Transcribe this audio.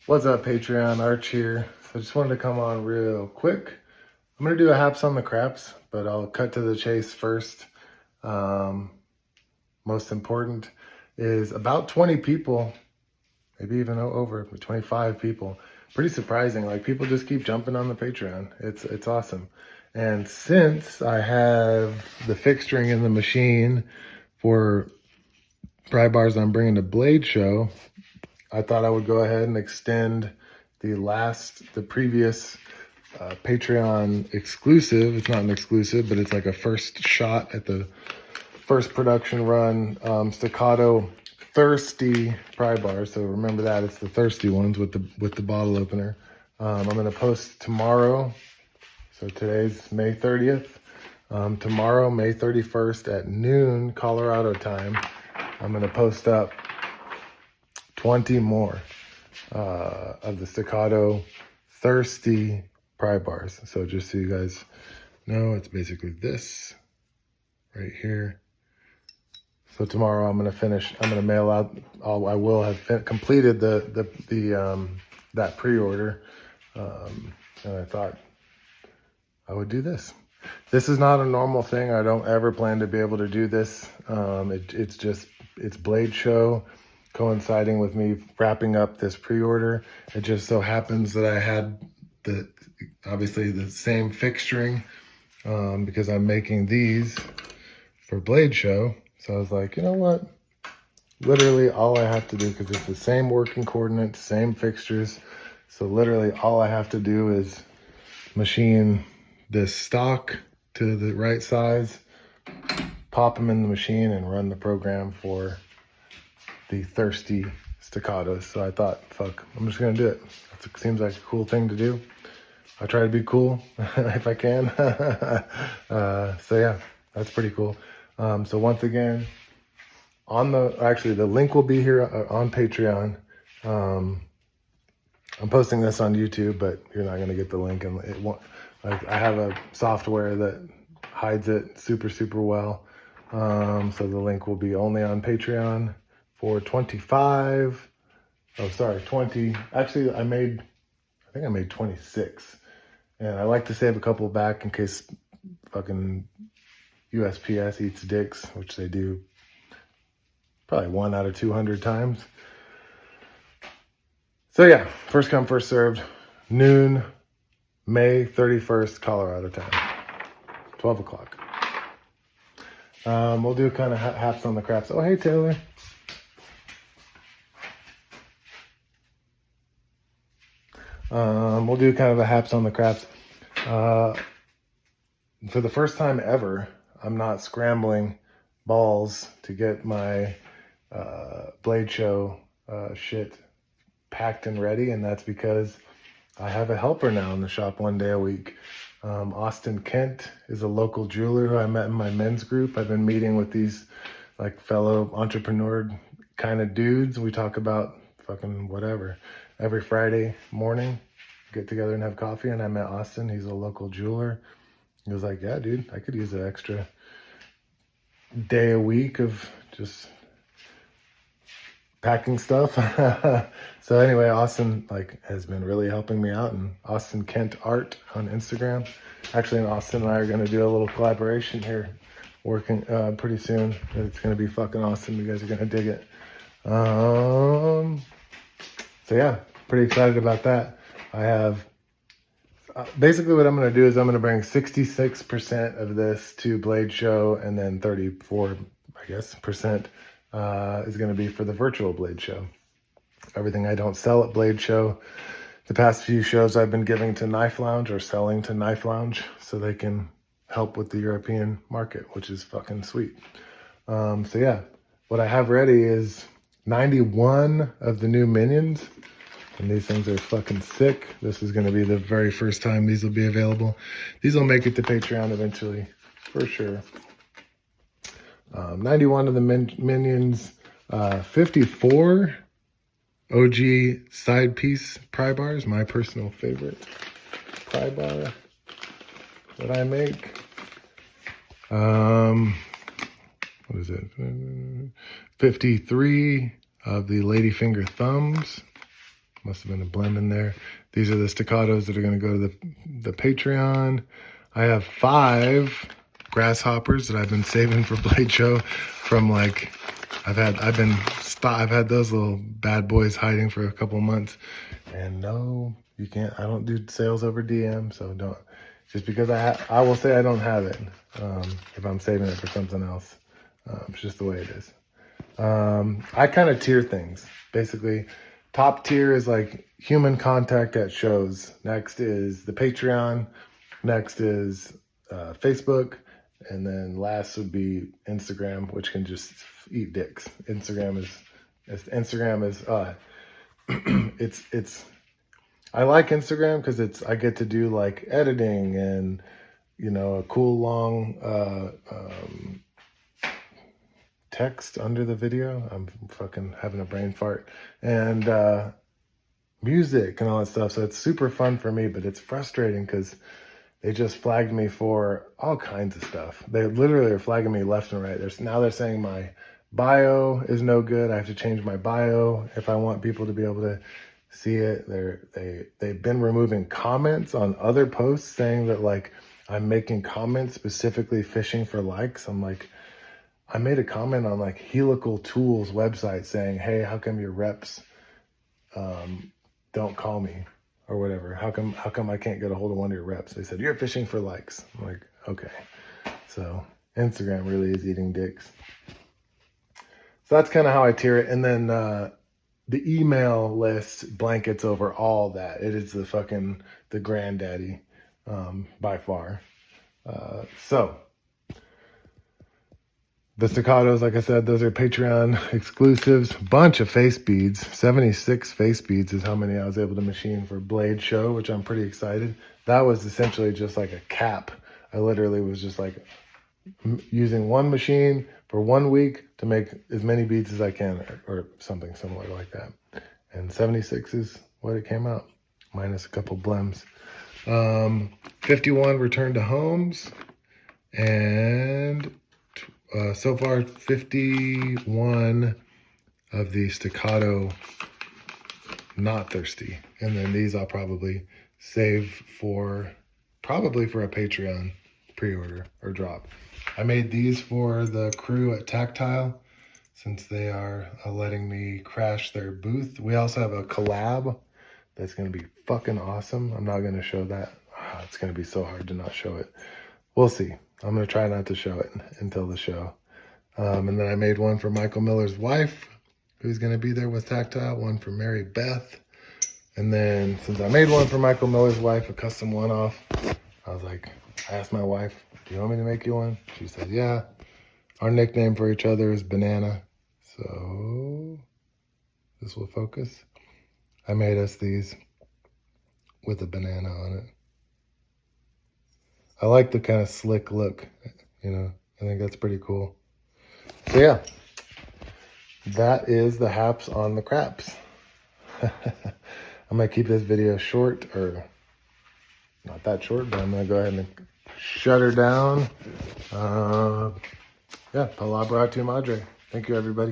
What's up, Patreon? Arch here. So I just wanted to come on real quick. I'm going to do a haps on the craps, but I'll cut to the chase first. Most important is about 20 people, maybe even over 25 people. Pretty surprising. Like, people just keep jumping on the Patreon. It's awesome. And since I have the fixturing in the machine for pry bars I'm bringing to Blade Show, I thought I would go ahead and extend the previous Patreon exclusive. It's not an exclusive, but it's like a first shot at the first production run Staccato Thirsty pry bar. So remember that, it's the thirsty ones with the bottle opener. I'm going to post tomorrow. So today's May 30th. Tomorrow, May 31st at noon Colorado time, I'm going to post up 20 more of the Staccato Thirsty pry bars. So just so you guys know, it's basically this right here. So tomorrow I'm going to mail out, I will have completed that pre-order. And I thought I would do this. This is not a normal thing. I don't ever plan to be able to do this. It's Blade Show coinciding with me wrapping up this pre-order. It just so happens that I had obviously the same fixturing because I'm making these for Blade Show. So I was like, you know what? Literally all I have to do, because it's the same working coordinates, same fixtures. So literally all I have to do is machine this stock to the right size, pop them in the machine, and run the program for the Thirsty Staccatos. So I thought, fuck, I'm just gonna do it. It seems like a cool thing to do. I try to be cool if I can. So yeah, that's pretty cool. So once again, the link will be here on Patreon. I'm posting this on YouTube, but you're not gonna get the link, and it won't. I have a software that hides it super, super well. So the link will be only on Patreon for 25. Oh, sorry, 20. Actually, I think I made 26. And I like to save a couple back in case fucking USPS eats dicks, which they do probably 1 out of 200 times. So yeah, first come, first served, noon, May 31st, Colorado time, 12 o'clock. We'll do kind of haps on the craps. Oh, hey, Taylor. We'll do kind of a haps on the craps. For the first time ever, I'm not scrambling balls to get my Blade Show shit packed and ready, and that's because I have a helper now in the shop 1 day a week. Austin Kent is a local jeweler who I met in my men's group. I've been meeting with these like fellow entrepreneur kind of dudes. We talk about fucking whatever every Friday morning, get together and have coffee. And I met Austin. He's a local jeweler. He was like, yeah, dude, I could use an extra day a week of just packing stuff. So anyway, Austin has been really helping me out, and Austin Kent Art on Instagram. Actually, Austin and I are going to do a little collaboration here, working pretty soon. It's going to be fucking awesome. You guys are going to dig it. So yeah, pretty excited about that. I have basically what I'm going to do is I'm going to bring 66% of this to Blade Show, and then 34, I guess, percent is going to be for the virtual Blade Show. Everything I don't sell at Blade Show, the past few shows I've been giving to Knife Lounge or selling to Knife Lounge so they can help with the European market, which is fucking sweet. So yeah, what I have ready is 91 of the new Minions. And these things are fucking sick. This is going to be the very first time these will be available. These will make it to Patreon eventually, for sure. 91 of the Minions, 54 OG side piece pry bars, my personal favorite pry bar that I make. What is it? 53 of the Ladyfinger thumbs. Must have been a blem in there. These are the staccatos that are going to go to the Patreon. I have 5 grasshoppers that I've been saving for Blade Show from like, I've had those little bad boys hiding for a couple months. And no, you can't, I don't do sales over DM, so don't, just because I will say I don't have it if I'm saving it for something else. It's just the way it is. I kind of tier things. Basically, top tier is like human contact at shows. Next is the Patreon. Next is Facebook. And then last would be Instagram, which can just eat dicks. Instagram is it's I like Instagram because I get to do like editing and, you know, a cool long text under the video. I'm fucking having a brain fart. And music and all that stuff. So it's super fun for me, but it's frustrating because they just flagged me for all kinds of stuff. They literally are flagging me left and right. Now they're saying my bio is no good. I have to change my bio if I want people to be able to see it. They've been removing comments on other posts saying that like I'm making comments specifically fishing for likes. I'm like, I made a comment on like Helical Tools website saying, hey, how come your reps don't call me or whatever? How come I can't get a hold of one of your reps? They said, you're fishing for likes. I'm like, okay. So Instagram really is eating dicks. So that's kind of how I tier it. And then the email list blankets over all that. It is the granddaddy by far. So the staccatos, like I said, those are Patreon exclusives. Bunch of face beads. 76 face beads is how many I was able to machine for Blade Show, which I'm pretty excited. That was essentially just like a cap. I literally was just like using one machine for 1 week to make as many beads as I can, or something similar like that. And 76 is what it came out, minus a couple blems. 51 returned to homes, and so far 51 of the staccato not thirsty. And then these I'll probably save for a Patreon pre-order or drop. I made these for the crew at Tactile since they are letting me crash their booth. We also have a collab that's going to be fucking awesome. I'm not going to show that. It's going to be so hard to not show it. We'll see. I'm going to try not to show it until the show. And then I made one for Michael Miller's wife, who's going to be there with Tactile, one for Mary Beth. And then since I made one for Michael Miller's wife, a custom one-off, I was like, I asked my wife, do you want me to make you one? She said, yeah. Our nickname for each other is Banana. So this will focus. I made us these with a banana on it. I like the kind of slick look, you know, I think that's pretty cool. So yeah, that is the haps on the craps. I'm going to keep this video short, or not that short, but I'm going to go ahead and shut her down. Yeah, palabra a tu madre. Thank you, everybody.